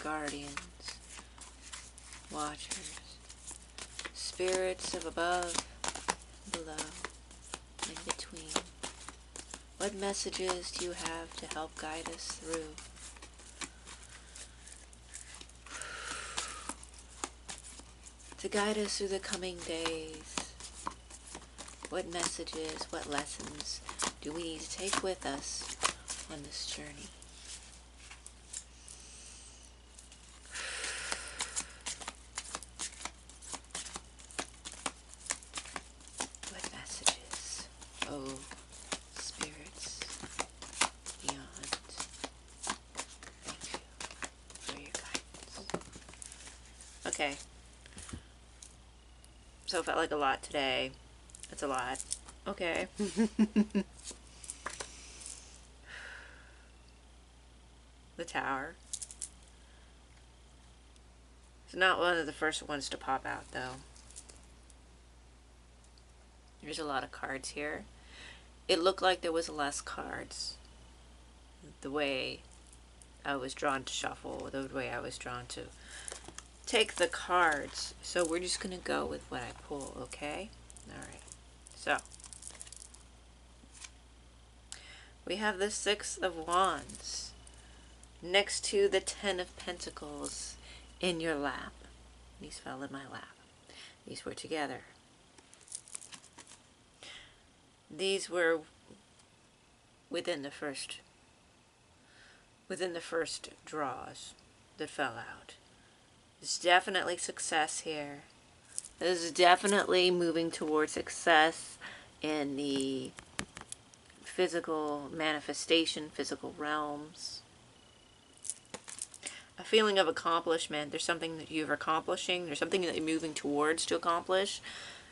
guardians, watchers, spirits of above, below, in between. What messages do you have to help guide us through? To guide us through the coming days. What messages, what lessons do we need to take with us on this journey? What messages, oh spirits beyond, thank you for your guidance. Okay, so it felt like a lot today. It's a lot. Okay. The tower. It's not one of the first ones to pop out, though. There's a lot of cards here. It looked like there was less cards. The way I was drawn to shuffle, the way I was drawn to take the cards. So we're just going to go with what I pull, okay? Alright. So, we have the Six of Wands next to the Ten of Pentacles in your lap. These fell in my lap. These were together. These were within the first draws that fell out. There's definitely success here. This is definitely moving towards success in the physical manifestation, physical realms. A feeling of accomplishment. There's something that you're accomplishing. There's something that you're moving towards to accomplish.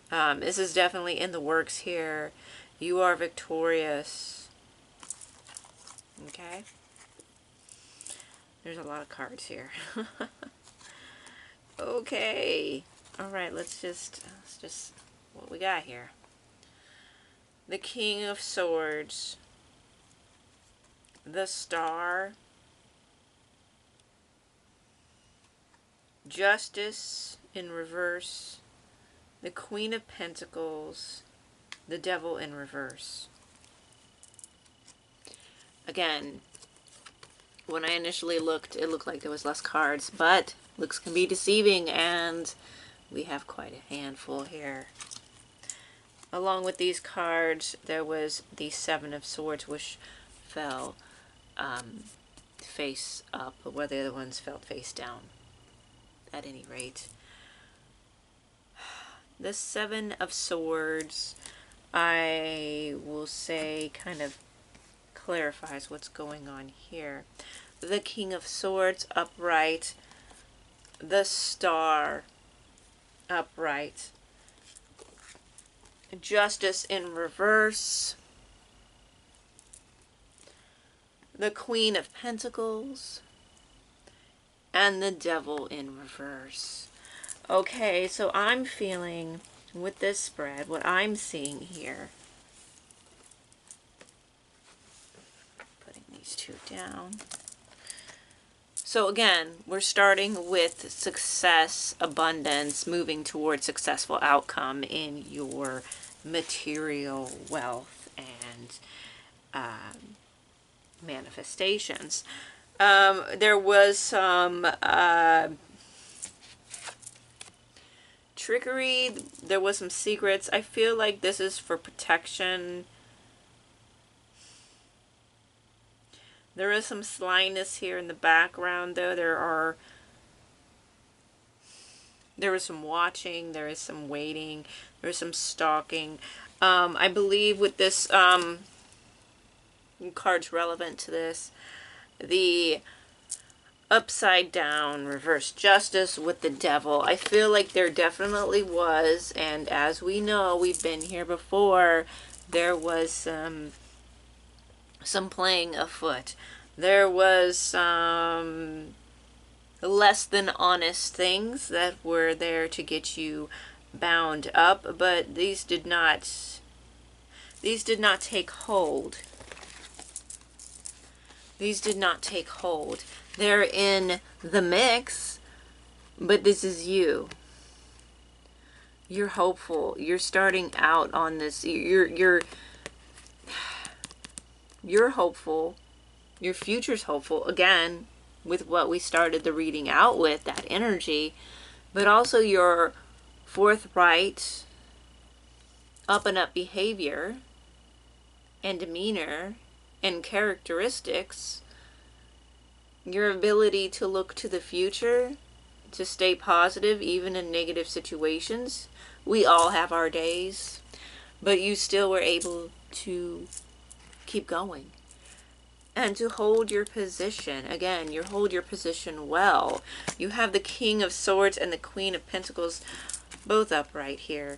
This is definitely in the works here. You are victorious. Okay? There's a lot of cards here. Okay. Alright, let's just, what we got here. The King of Swords. The Star. Justice in reverse. The Queen of Pentacles. The Devil in reverse. Again, when I initially looked, it looked like there was less cards, but looks can be deceiving, and we have quite a handful here. Along with these cards, there was the Seven of Swords, which fell face up, where the other ones fell face down. At any rate, the Seven of Swords, I will say, kind of clarifies what's going on here. The King of Swords upright. The Star upright. Justice in reverse. The Queen of Pentacles. And the Devil in reverse. Okay, so I'm feeling with this spread, what I'm seeing here. Putting these two down. So again, we're starting with success, abundance, moving towards successful outcome in your material wealth and manifestations. There was some trickery. There was some secrets. I feel like this is for protection. There is some slyness here in the background, though. There is some watching. There is some waiting. There is some stalking. I believe with this card's relevant to this. The upside down reverse justice with the Devil. I feel like there definitely was, and as we know, we've been here before, there was some playing afoot. There was some less than honest things that were there to get you bound up, but these did not take hold. These did not take hold. They're in the mix, but this is you. You're hopeful. You're starting out on this. You're hopeful. Your future's hopeful. Again, with what we started the reading out with, that energy, but also your forthright, up and up behavior and demeanor and characteristics, your ability to look to the future, to stay positive even in negative situations. We all have our days, but you still were able to keep going and to hold your position. Again, you hold your position well. You have the King of Swords and the Queen of Pentacles both upright here.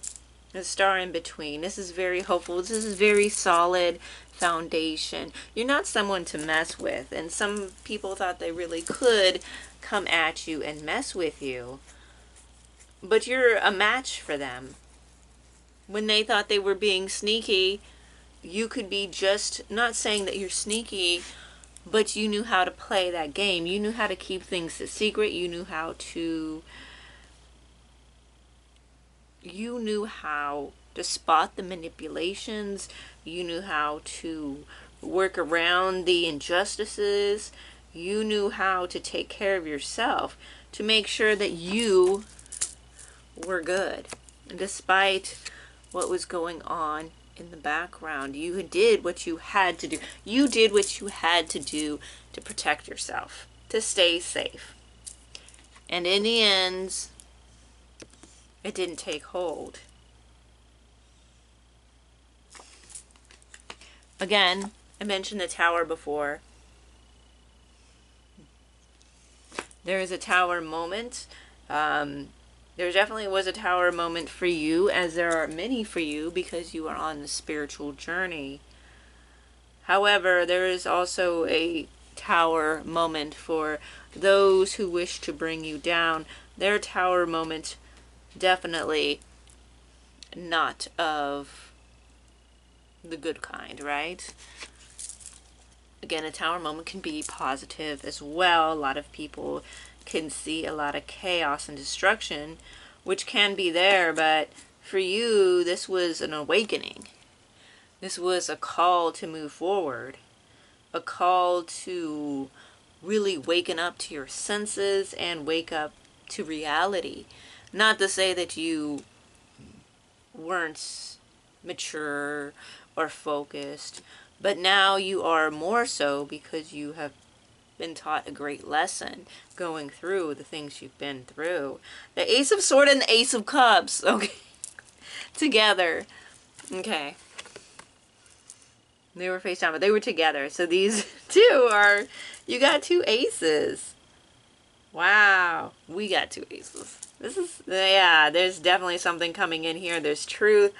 The star in between. This is very hopeful. This is very solid foundation. You're not someone to mess with. And some people thought they really could come at you and mess with you. But you're a match for them. When they thought they were being sneaky, you could be just, not saying that you're sneaky, but you knew how to play that game. You knew how to keep things a secret. You knew how to spot the manipulations. You knew how to work around the injustices. You knew how to take care of yourself to make sure that you were good. Despite what was going on in the background, you did what you had to do. You did what you had to do to protect yourself, to stay safe. And in the end, it didn't take hold. Again, I mentioned the Tower before. There is a Tower moment. There definitely was a Tower moment for you, as there are many for you, because you are on the spiritual journey. However, there is also a Tower moment for those who wish to bring you down. Their Tower moment, definitely not of the good kind, right? Again, a Tower moment can be positive as well. A lot of people can see a lot of chaos and destruction, which can be there, but for you, this was an awakening. This was a call to move forward, a call to really waken up to your senses and wake up to reality. Not to say that you weren't mature or focused, but now you are more so, because you have been taught a great lesson going through the things you've been through. The Ace of Swords and the Ace of Cups, okay, together. Okay. They were face down, but they were together. So these two are, you got two aces. Wow. We got two aces. This is, yeah, there's definitely something coming in here. There's truth.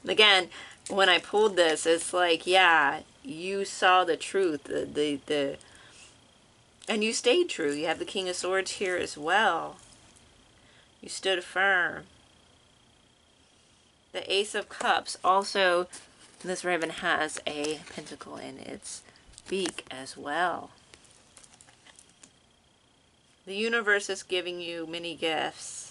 Again, when I pulled this, it's like, yeah, you saw the truth, and you stayed true. You have the King of Swords here as well. You stood firm. The Ace of Cups. Also, this raven has a pentacle in its beak as well. The universe is giving you many gifts.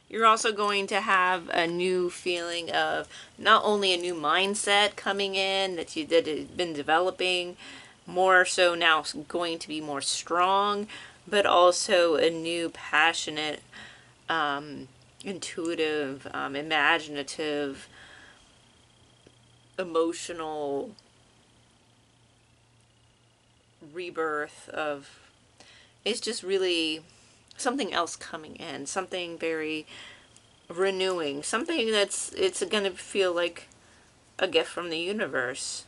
You're also going to have a new feeling of not only a new mindset coming in that has been developing, more so now going to be more strong, but also a new passionate, intuitive, imaginative, emotional rebirth of, it's just really something else coming in, something very renewing, something it's going to feel like a gift from the universe,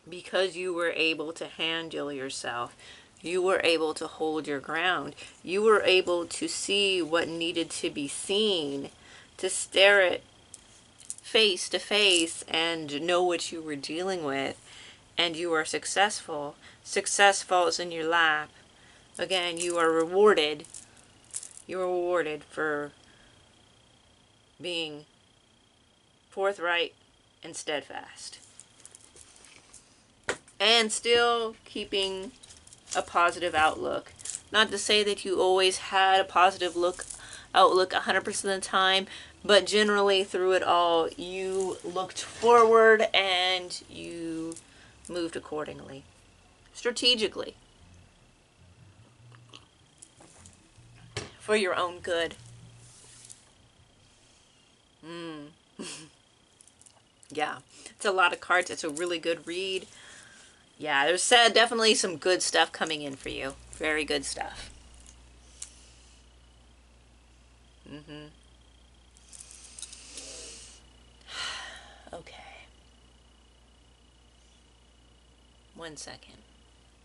because you were able to handle yourself. You were able to hold your ground. You were able to see what needed to be seen, to stare it face to face and know what you were dealing with. And you are successful. Success falls in your lap. Again, you are rewarded. You are rewarded for being forthright and steadfast. And still keeping a positive outlook. Not to say that you always had a positive outlook 100% of the time, but generally through it all, you looked forward and you moved accordingly. Strategically. For your own good. Yeah, it's a lot of cards. It's a really good read. Yeah, there's definitely some good stuff coming in for you. Very good stuff. Okay. 1 second.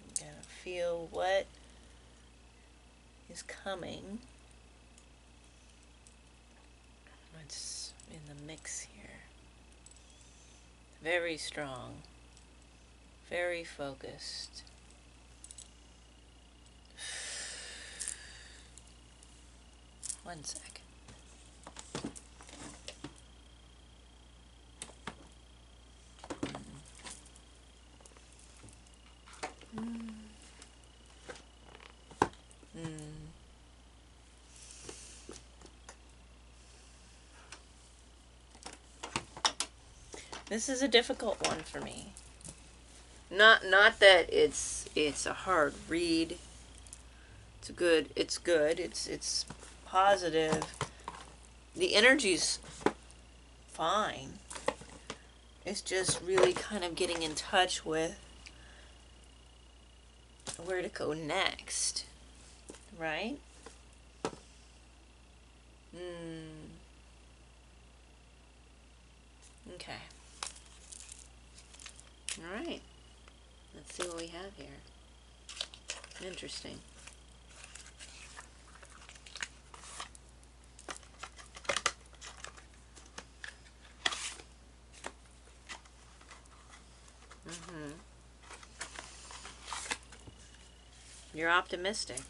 I'm gonna feel what is coming. What's in the mix here? Very strong. Very focused. One second. This is a difficult one for me. Not that it's a hard read. It's good. It's positive. The energy's fine. It's just really kind of getting in touch with where to go next. Right? Okay. All right. Let's see what we have here. Interesting. You're optimistic.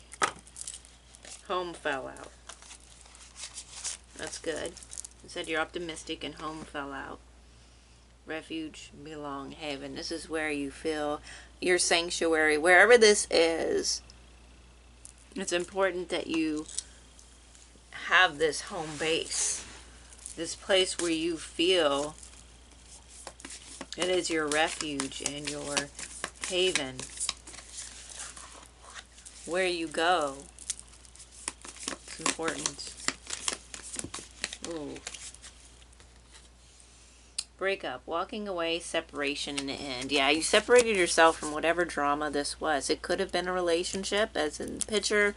Home fell out. That's good. You said you're optimistic and home fell out. Refuge, belong, haven. This is where you feel your sanctuary. Wherever this is, it's important that you have this home base. This place where you feel it is your refuge and your haven. Where you go. It's important. Ooh. Breakup, walking away, separation, and end. Yeah, you separated yourself from whatever drama this was. It could have been a relationship, as in the picture,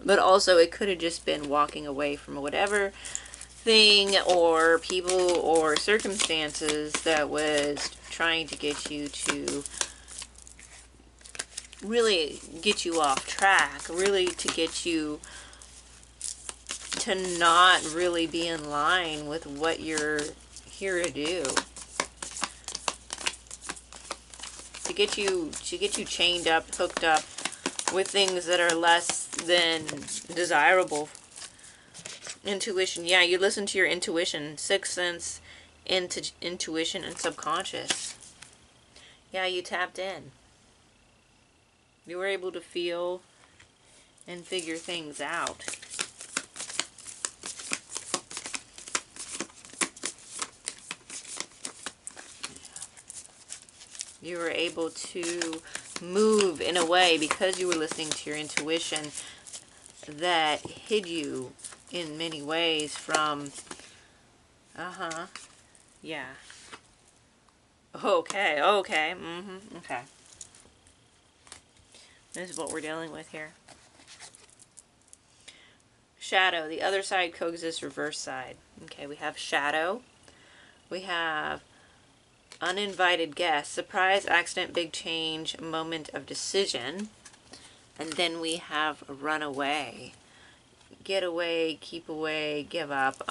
but also it could have just been walking away from whatever thing or people or circumstances that was trying to get you to really get you off track, really to get you to not really be in line with what you're here to do. To get you chained up, hooked up with things that are less than desirable. Intuition. Yeah, you listen to your intuition. Sixth sense, intuition, and subconscious. Yeah, you tapped in. You were able to feel and figure things out. You were able to move in a way because you were listening to your intuition that hid you in many ways from, yeah. Okay, okay, okay. This is what we're dealing with here. Shadow, the other side coexists reverse side. Okay, we have shadow. We have uninvited guest, surprise, accident, big change, moment of decision. And then we have run away. Get away, keep away, give up.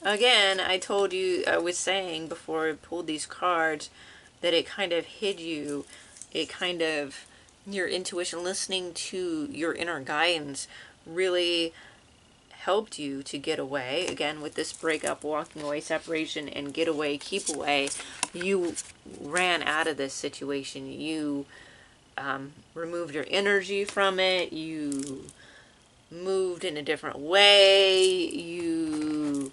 Again, I told you, I was saying before I pulled these cards that it kind of hid you. It kind of, your intuition, listening to your inner guidance really helped you to get away. Again, with this breakup, walking away, separation, and get away, keep away, you ran out of this situation. You removed your energy from it. You moved in a different way. You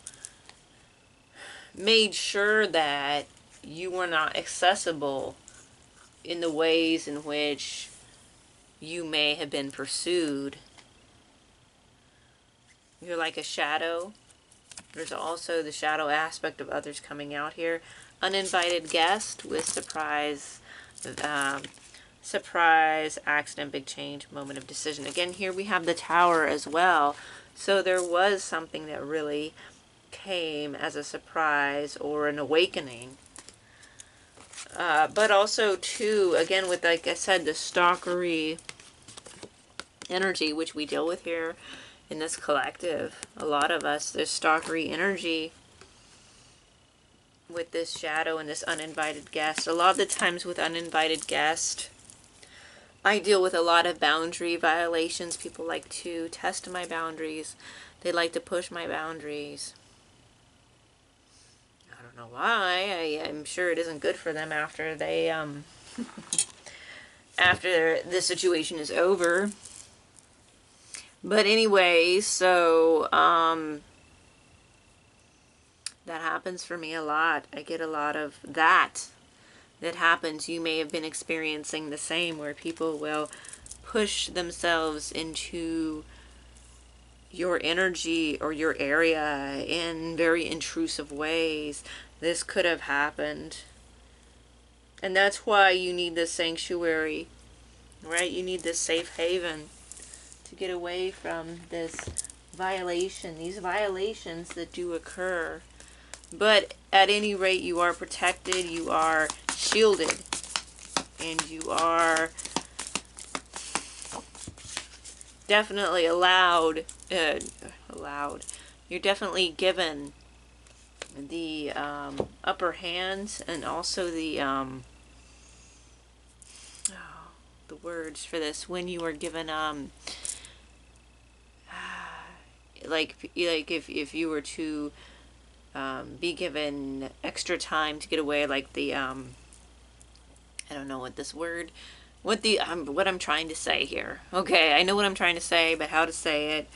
made sure that you were not accessible in the ways in which you may have been pursued. You're like a shadow. There's also the shadow aspect of others coming out here. Uninvited guest with surprise, surprise, accident, big change, moment of decision. Again, here we have the Tower as well. So there was something that really came as a surprise or an awakening. But also, too, again, with, like I said, the stalkery energy, which we deal with here in this collective. A lot of us, there's stalkery energy with this shadow and this uninvited guest. A lot of the times with uninvited guest, I deal with a lot of boundary violations. People like to test my boundaries. They like to push my boundaries. I don't know why. I'm sure it isn't good for them after they, after the situation is over. But anyway, so, that happens for me a lot. I get a lot of that happens. You may have been experiencing the same, where people will push themselves into your energy or your area in very intrusive ways. This could have happened. And that's why you need this sanctuary, right? You need this safe haven to get away from this violation, these violations that do occur. But at any rate, you are protected, you are shielded, and you are definitely allowed, you're definitely given the upper hand, and also the words for this, when you are given like if you were to be given extra time to get away, like the I don't know what this word, what I'm trying to say here. Okay, I know what I'm trying to say, but how to say it.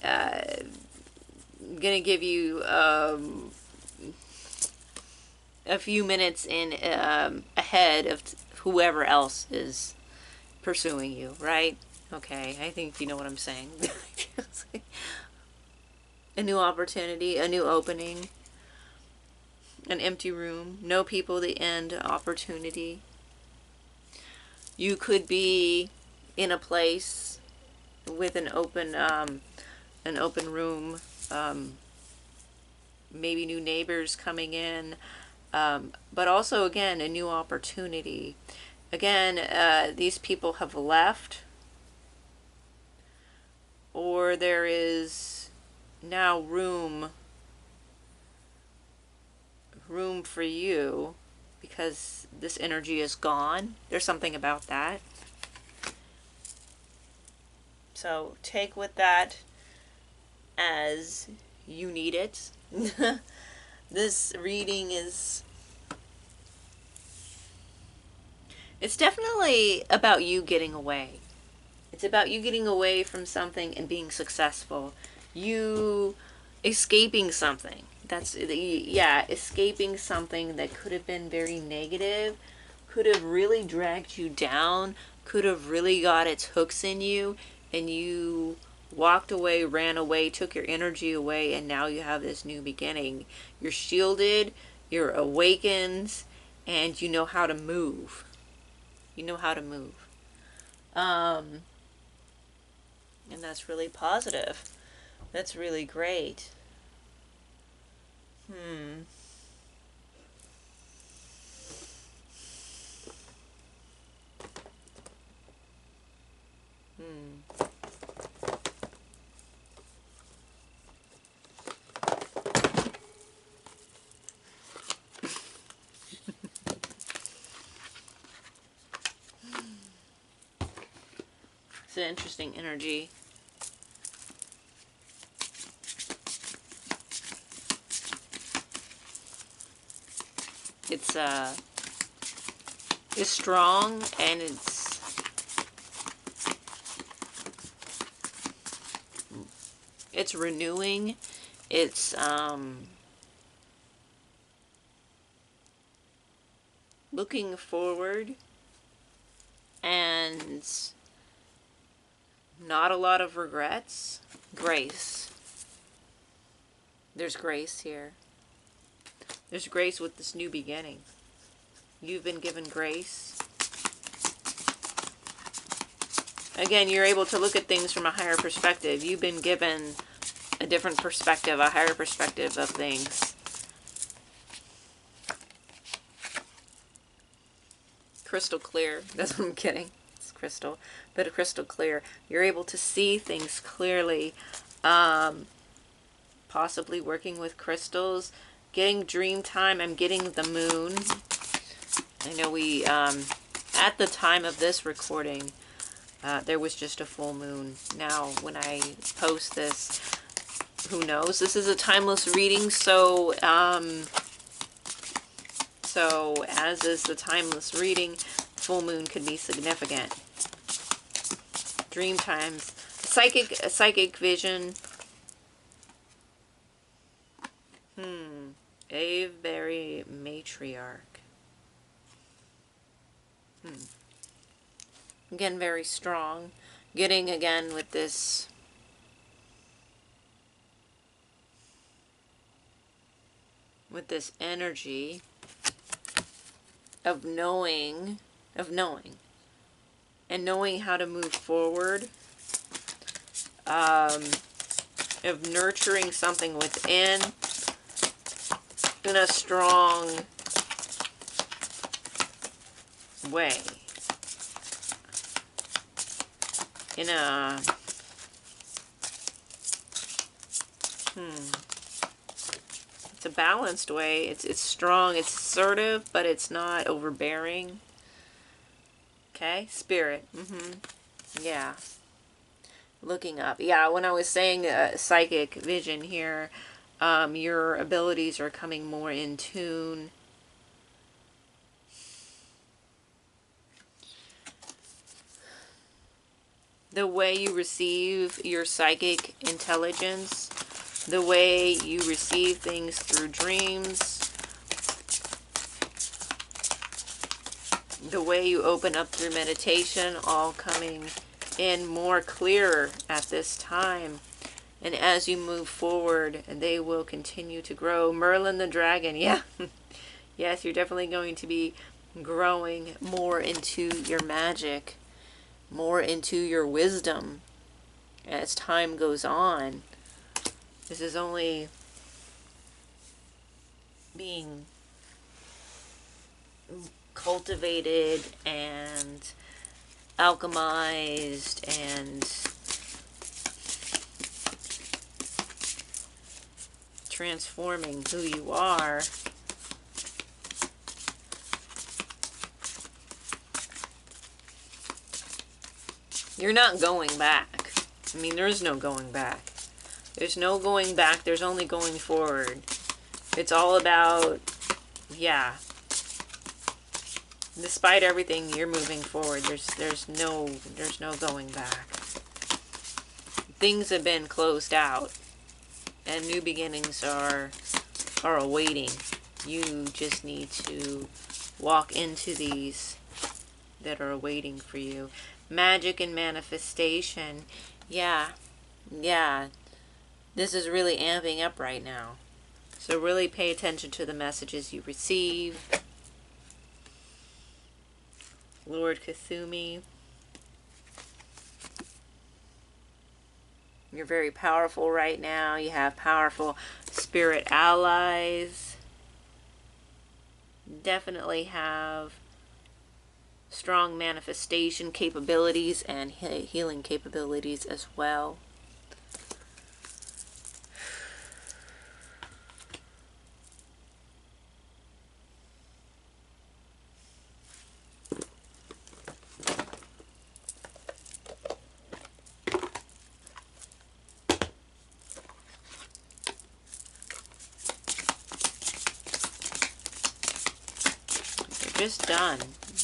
I'm gonna give you a few minutes in ahead of whoever else is pursuing you, right? Okay, I think you know what I'm saying. A new opportunity, a new opening, an empty room, no people, the end, opportunity. You could be in a place with an open room, maybe new neighbors coming in, but also, again, a new opportunity. Again, these people have left, or there is now room for you, because this energy is gone. There's something about that. So take with that as you need it. This reading is, it's definitely about you getting away. It's about you getting away from something and being successful. You escaping something. That's, yeah, escaping something that could have been very negative, could have really dragged you down, could have really got its hooks in you, and you walked away, ran away, took your energy away, and now you have this new beginning. You're shielded, you're awakened, and you know how to move. You know how to move. And that's really positive. That's really great. It's an interesting energy. it's strong, and it's renewing. It's looking forward, and not a lot of regrets. Grace. There's grace here. There's grace with this new beginning. You've been given grace. Again, you're able to look at things from a higher perspective. You've been given a different perspective, a higher perspective of things. Crystal clear. That's what I'm kidding. It's crystal. But crystal clear. You're able to see things clearly. Possibly working with crystals. Getting dream time. I'm getting the moon. I know we, at the time of this recording, there was just a full moon. Now, when I post this, who knows? This is a timeless reading, so as is the timeless reading, full moon could be significant. Dream times, a psychic vision. A very matriarch. Again, very strong. Getting again with this energy of knowing, and knowing how to move forward, of nurturing something within in a strong way. In a it's a balanced way. It's strong, it's assertive, but it's not overbearing. Okay, spirit. Yeah. Looking up. Yeah, when I was saying psychic vision here, your abilities are coming more in tune. The way you receive your psychic intelligence, the way you receive things through dreams, the way you open up through meditation, all coming in more clearer at this time. And as you move forward, they will continue to grow. Merlin the dragon, yeah. Yes, you're definitely going to be growing more into your magic, more into your wisdom as time goes on. This is only being cultivated and alchemized and transforming who you are. You're not going back. I mean, there's no going back. There's no going back. There's only going forward. It's all about, yeah. Despite everything, you're moving forward. There's no going back. Things have been closed out, and new beginnings are awaiting. You just need to walk into these that are awaiting for you. Magic and manifestation. Yeah. This is really amping up right now. So really pay attention to the messages you receive. Lord Kasumi. You're very powerful right now. You have powerful spirit allies. Definitely have strong manifestation capabilities and healing capabilities as well. just done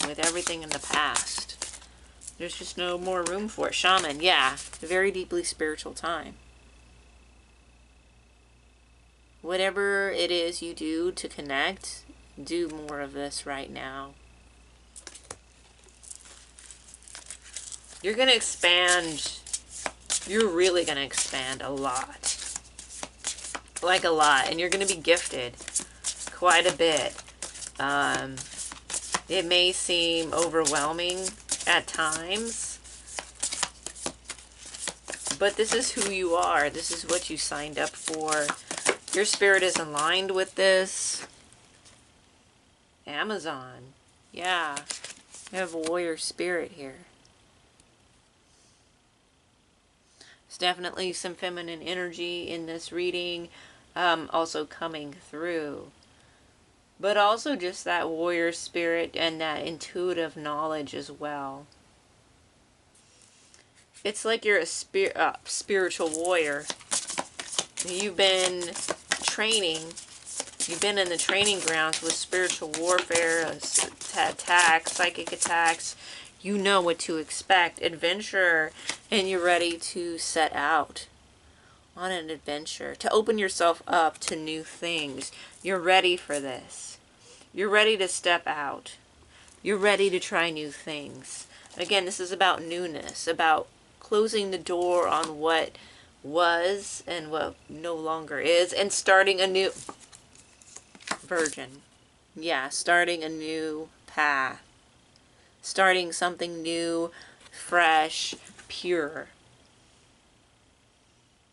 with everything in the past. There's just no more room for it. Shaman, yeah, a very deeply spiritual time. Whatever it is you do to connect, do more of this right now. You're going to expand. You're really going to expand a lot. Like a lot. And you're going to be gifted quite a bit. It may seem overwhelming at times, but this is who you are. This is what you signed up for. Your spirit is aligned with this. Amazon. Yeah. You have a warrior spirit here. There's definitely some feminine energy in this reading also coming through. But also just that warrior spirit and that intuitive knowledge as well. It's like you're a spiritual warrior. You've been training. You've been in the training grounds with spiritual warfare, attacks, psychic attacks. You know what to expect. Adventurer. And you're ready to set out on an adventure. To open yourself up to new things. You're ready for this. You're ready to step out. You're ready to try new things. Again, this is about newness. About closing the door on what was and what no longer is. And starting a new... Virgin. Yeah, starting a new path. Starting something new, fresh, pure.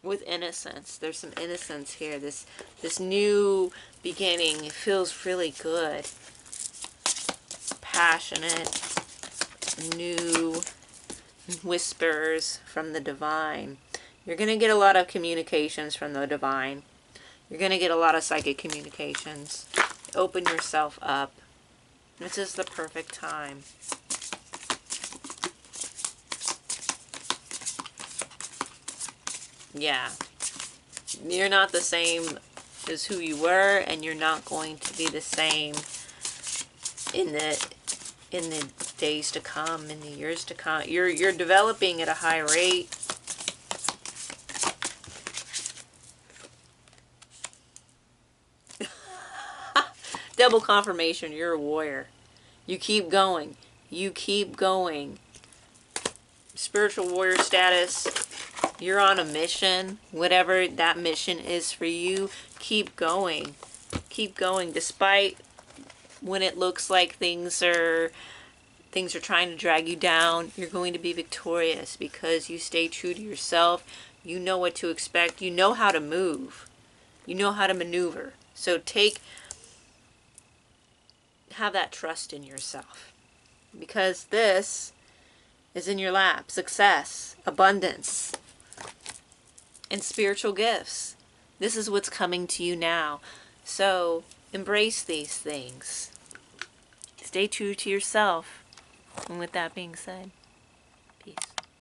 With innocence. There's some innocence here. This new beginning feels really good. Passionate, new whispers from the divine. You're going to get a lot of communications from the divine. You're going to get a lot of psychic communications. Open yourself up. This is the perfect time. Yeah. You're not the same as who you were, and you're not going to be the same in the days to come, in the years to come. You're developing at a high rate. Double confirmation, you're a warrior. You keep going. You keep going. Spiritual warrior status. You're on a mission. Whatever that mission is for you, keep going. Keep going. Despite when it looks like things are trying to drag you down, you're going to be victorious because you stay true to yourself. You know what to expect. You know how to move. You know how to maneuver. So have that trust in yourself. Because this is in your lap. Success, abundance, and spiritual gifts. This is what's coming to you now. So embrace these things. Stay true to yourself. And with that being said, peace.